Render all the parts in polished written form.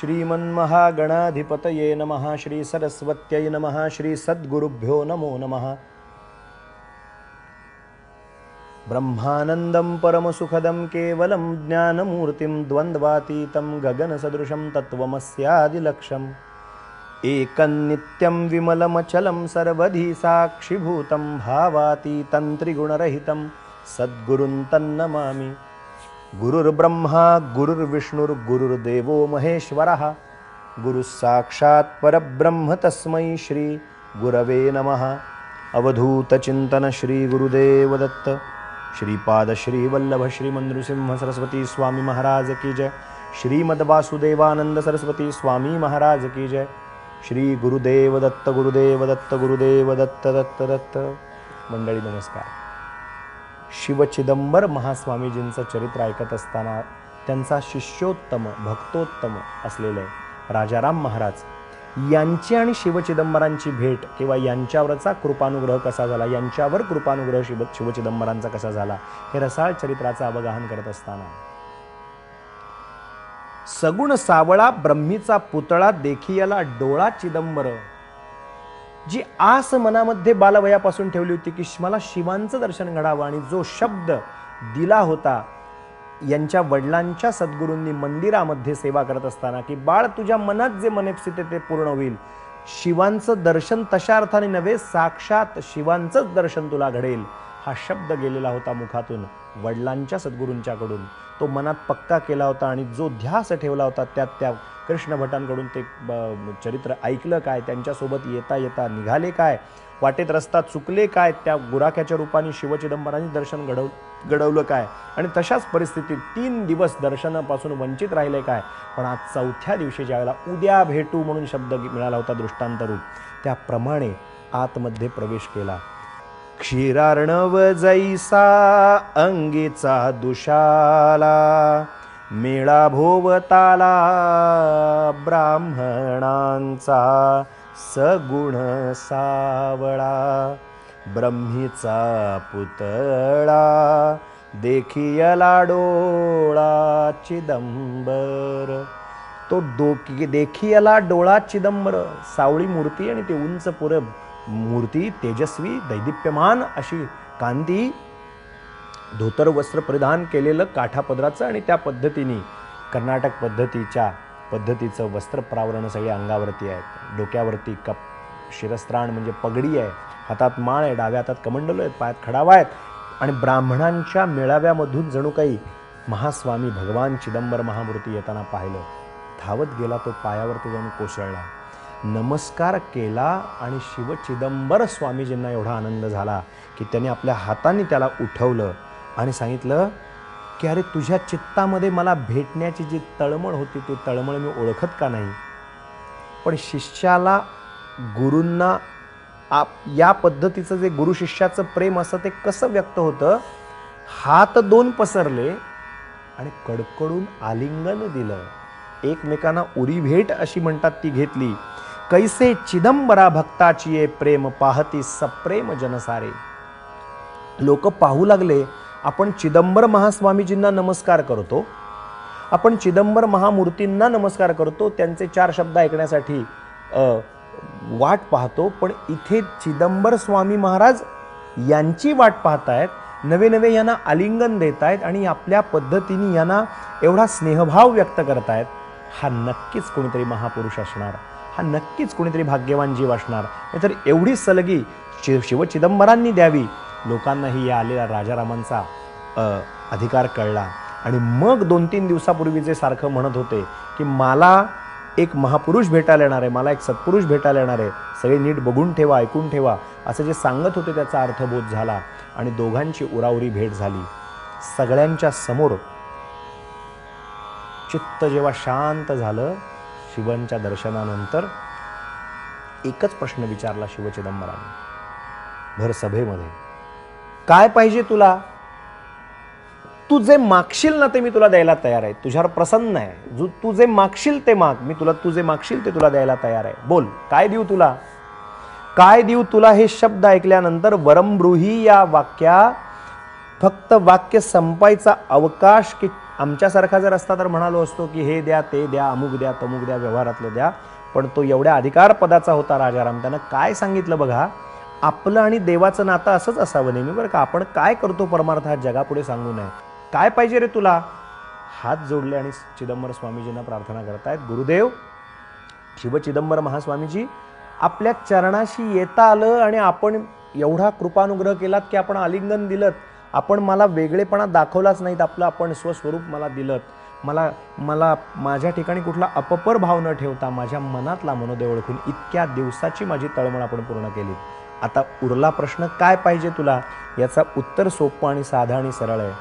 श्रीमन्महागणाधिपतये नमः। श्री सरस्वत्यै नमः। श्री सद्गुरुभ्यो नमो नमः। ब्रह्मानन्दं परमसुखदं केवलं ज्ञानमूर्तिं द्वन्द्वातीतं गगनसदृशं तत्त्वमस्यादिलक्ष्यम् एकन्नित्यं विमलमचलं सर्वधी साक्षिभूतं भावातीतं त्रिगुणरहितं सद्गुरुं तन्नमामि। गुरुर्ब्रह्मा गुरुर्विष्णुर्गुरुर्देवो महेश्वरः गुरुस्साक्षात् परब्रह्म तस्मै श्री गुरवे नमः। अवधूतचिंतन श्री गुरुदेव दत्त श्रीपाद श्री वल्लभ श्रीमन्नृसिंह सरस्वती स्वामी महाराज की जय। श्रीमद्वासुदेवानंद सरस्वती स्वामी महाराज की जय। श्री गुरुदेव दत्त गुरुदेव दत्त गुरुदेव दत्त दत्त दत्त। मंडळी नमस्कार। शिवचिदंबर महास्वामीजींचं चरित्र ऐकत असताना त्यांचा शिष्योत्तम भक्तोत्तम असलेले राजाराम महाराज यांची आणि शिवचिदंबरांची भेट किंवा यांच्यावरचा कृपानुग्रह कसा झाला, यांच्यावर कृपानुग्रह शिवचिदंबरांचा कसा झाला, हे रसाळ चरित्राचं अवगाहन करत असताना सगुण सावळा ब्रह्मीचा पुतळा देखियाला डोळा चिदंबर, जी आस मनामध्ये बालवयापासून ठेवली होती की मला शिवांचं दर्शन घडावं, आणि जो शब्द दिला होता यांच्या वडिलांच्या सद्गुरूंनी मंदिरामध्ये सेवा करत असताना की बाळ तुझ्या मनात जे मनप्सिते ते पूर्ण होईल, शिवांचं दर्शन तशा अर्थाने नव्हे साक्षात शिवांचंच दर्शन तुला घडेल, हा शब्द गेलेला होता मुखातून वडिलांच्या सद्गुरूंच्याकडून, तो मनात पक्का केला होता आणि जो ध्यास ठेवला होता त्यात त्या कृष्ण भटांकडून ते चरित्र ऐकलं काय, त्यांच्यासोबत येता येता निघाले काय, वाटेत रस्ता चुकले काय, त्या गुराख्याच्या रूपाने शिवचिदंबरांनी दर्शन घडवलं काय, आणि तशाच परिस्थितीत 3 दिवस दर्शनापासून वंचित राहिले काय, पण आज 4थ्या दिवशी ज्यावेळेला उद्या भेटू म्हणून शब्द मिळाला होता दृष्टांत रूप, त्याप्रमाणे आतमध्ये प्रवेश केला। क्षीरार्णव जैसा अंगीचा दुशाला मेळा भोवताला ब्राह्मणांचा सगुण सावळा ब्रह्मीचा पुतळा देखियला डोळा चिदंबर। तो देखियला डोळा चिदंबर, सावळी मूर्ती आणि ते उंच पुरब मूर्ती, तेजस्वी दैदिप्यमान अशी कांती, धोतर वस्त्र परिधान केलेलं काठापदराचं, आणि त्या पद्धतीने कर्नाटक पद्धतीचं वस्त्रप्रावरण सगळे अंगावरती आहेत, डोक्यावरती शिरस्त्राण म्हणजे पगडी आहे, हातात माळ आहे, डाव्या हातात कमंडल आहेत, पायात खडावा आहेत, आणि ब्राह्मणांच्या मेळाव्यामधून जणू काही महास्वामी भगवान चिदंबर महामूर्ती येताना पाहिलं, धावत गेला, तो पायावरती जाऊन कोसळला, नमस्कार केला, आणि शिवचिदंबर स्वामीजींना एवढा आनंद झाला की त्यांनी आपल्या हाताने त्याला उठवलं आणि सांगितलं की अरे तुझ्या चित्तामध्ये मला भेटण्याची जी तळमळ होती ती तळमळ मी ओळखत का नाही, पण शिष्याला गुरूंना या पद्धतीचं जे गुरु शिष्याचं प्रेम असं ते कसं व्यक्त होतं, हात 2 पसरले आणि कडकडून आलिंगन दिलं, एकमेकांना उरी भेट अशी म्हणतात ती घेतली। कैसे चिदंबरा भक्ताची ये प्रेम पाहती सप्रेम जनसारे। लोक पाहू लागले आपण चिदंबर महास्वामीजींना नमस्कार करतो, आपण चिदंबर महामूर्तींना नमस्कार करतो, त्यांचे 4 शब्द ऐकण्यासाठी वाट पाहतो, पण इथे चिदंबर स्वामी महाराज यांची वाट पाहतायत, नवे नवे यांना आलिंगन देत आहेत आणि आपल्या पद्धतीने यांना एवढा स्नेहभाव व्यक्त करतायत। हा नक्कीच कोणीतरी महापुरुष असणार, हा नक्कीच कोणीतरी भाग्यवान जीव असणार, नाहीतर एवढी सलगी शिवचिदंबरांनी द्यावी। लोकांनाही या आलेल्या राजारामांचा अधिकार कळला, आणि मग 2-3 दिवसापूर्वी जे सारखं म्हणत होते की मला एक महापुरुष भेटायला येणार आहे, मला एक सत्पुरुष भेटायला येणार आहे, सगळे नीट बघून ठेवा, ऐकून ठेवा, असं जे सांगत होते त्याचा अर्थबोध झाला आणि दोघांची उराउरी भेट झाली। सगळ्यांच्या समोर चित्त जेव्हा शांत झालं, शिवांच्या दर्शनानंतर एकच प्रश्न विचारला शिवचिदंबरांनी भर सभेमध्ये, काय पाहिजे तुला? तू जे मागशील ना ते मी तुला द्यायला तयार आहे, तुझ्यावर प्रसन्न आहे, तू जे मागशील ते माग, मी तुला तू जे मागशील ते तुला द्यायला तयार आहे, बोल काय देऊ तुला, काय देऊ तुला? हे शब्द ऐकल्यानंतर वरम ब्रूही या वाक्या फक्त वाक्य संपायचा अवकाश की आमच्यासारखा जर असता तर म्हणालो असतो की हे द्या, ते द्या, अमुक द्या, तमुक द्या, व्यवहारातलं द्या. पण तो एवढ्या अधिकार पदाचा होता राजाराम. त्यानं काय सांगितलं बघा, आपलं आणि देवाचं नातं असंच असावं नेहमी बरं का. आपण काय करतो परमार्थ हा जगापुढे सांगू नये. काय पाहिजे रे तुला? हात जोडले आणि चिदंबर स्वामीजींना प्रार्थना करतायत, गुरुदेव शिव चिदंबर महास्वामीजी, आपल्या चरणाशी येता आलं आणि आपण एवढा कृपानुग्रह केलात की आपण आलिंगन दिलं, आपण मला वेगळेपणा दाखवलाच नाहीत, आपलं आपण स्वस्वरूप मला दिलं, मला माझ्या ठिकाणी कुठला अपपर भाव न ठेवता माझ्या मनातला मनोदय ओळखून इतक्या दिवसाची माझी तळमळ आपण पूर्ण केली. आता उरला प्रश्न, काय पाहिजे तुला? याचा उत्तर सोपं आणि साधा आणि सरळ आहे.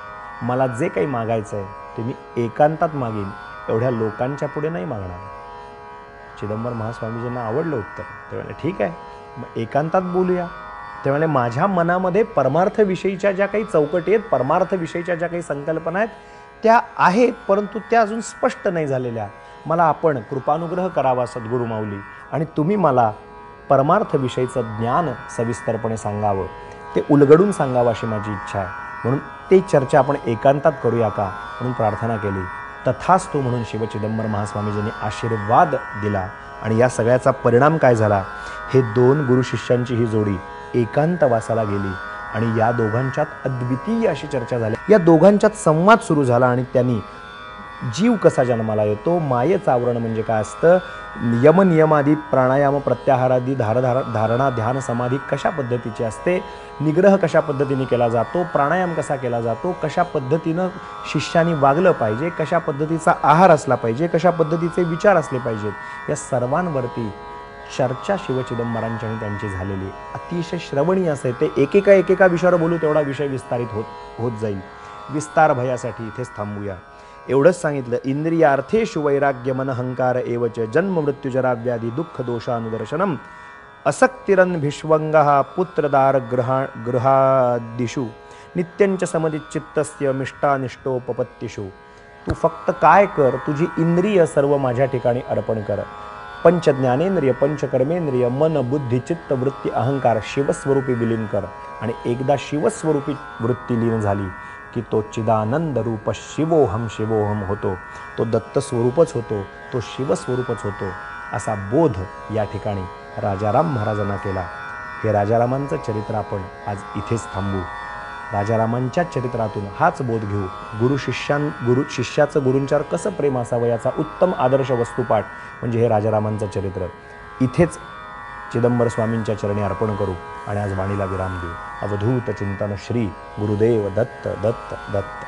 मला जे काही मागायचं आहे ते मी एकांतात मागीन, एवढ्या लोकांच्या पुढे नाही मागणार. चिदंबर महास्वामीजींना आवडलं उत्तर. ते म्हणाले ठीक आहे, मग एकांतात बोलूया. ते म्हणाले माझ्या मनामध्ये परमार्थविषयीच्या ज्या काही चौकटी आहेत, परमार्थविषयीच्या ज्या काही संकल्पना आहेत त्या आहेत, परंतु त्या अजून स्पष्ट नाही झालेल्या. मला आपण कृपानुग्रह करावा सद्गुरू माऊली, आणि तुम्ही मला परमार्थविषयीचं ज्ञान सविस्तरपणे सांगावं, ते उलगडून सांगावं अशी माझी इच्छा आहे. म्हणून ते चर्चा आपण एकांतात करूया का म्हणून प्रार्थना केली. तथास्तु म्हणून शिव चिदंबर महास्वामीजींनी आशीर्वाद दिला. आणि या सगळ्याचा परिणाम काय झाला? हे दोन गुरु शिष्यांची ही जोडी एकांतवासाला गेली आणि या दोघांच्यात अद्वितीय अशी चर्चा झाली. या दोघांच्यात संवाद सुरू झाला आणि त्यांनी जीव कसा जन्माला येतो, मायेचं आवरण म्हणजे काय असतं, यमनियमादी प्राणायाम प्रत्याहारादी धारणा ध्यान समाधी कशा पद्धतीची असते, निग्रह कशा पद्धतीने केला जातो, प्राणायाम कसा केला जातो, कशा पद्धतीनं शिष्याने वागलं पाहिजे, कशा पद्धतीचा आहार असला पाहिजे, कशा पद्धतीचे विचार असले पाहिजेत, या सर्वांवरती चर्चा शिव चिदंबरांची आणि त्यांची झालेली अतिशय श्रवणीय असते. ते एकेका विषयावर बोलू तेवढा विषय विस्तारित होत जाईल. विस्तार भयासाठी इथेच थांबूया. एवढंच सांगितलं. इंद्रियार्थेषु वैराग्य मनहंकार एवच जन्म मृत्युजरा व्याधी दुःख दोषानुदर्शनम असक्तिरन भिष्वंगः पुत्रदार गृहादिषु नित्यंच समदिच्चित्तस्य मिष्टानिष्टोपपत्तिषु. तू फक्त काय कर, तुझी इंद्रिय सर्व माझ्या ठिकाणी अर्पण कर. पंच ज्ञानेंद्रिय, पंचकर्मेंद्रिय, मन, बुद्धी, चित्त, वृत्ती, अहंकार शिवस्वरूपी विलीन कर. आणि एकदा शिवस्वरूपी वृत्ती लीन झाली की तो चिदानंद रूप शिवोहम होतो. तो दत्त स्वरूपच होतो, तो शिवस्वरूपच होतो, असा बोध या ठिकाणी राजाराम महाराजांना केला. हे राजारामांचं चरित्र आपण आज इथेच थांबू. राजारामांच्या चरित्रातून हाच बोध घेऊ. शिष्याचं गुरूंच्यावर कसं प्रेम असावं याचा उत्तम आदर्श वस्तुपाठ म्हणजे हे राजारामांचं चरित्र. इथेच चिदंबर स्वामींच्या चरणी अर्पण करू आणि आज वाणीला विराम देऊ. अवधूत चिंतन श्री गुरुदेव दत्त दत्त दत्त.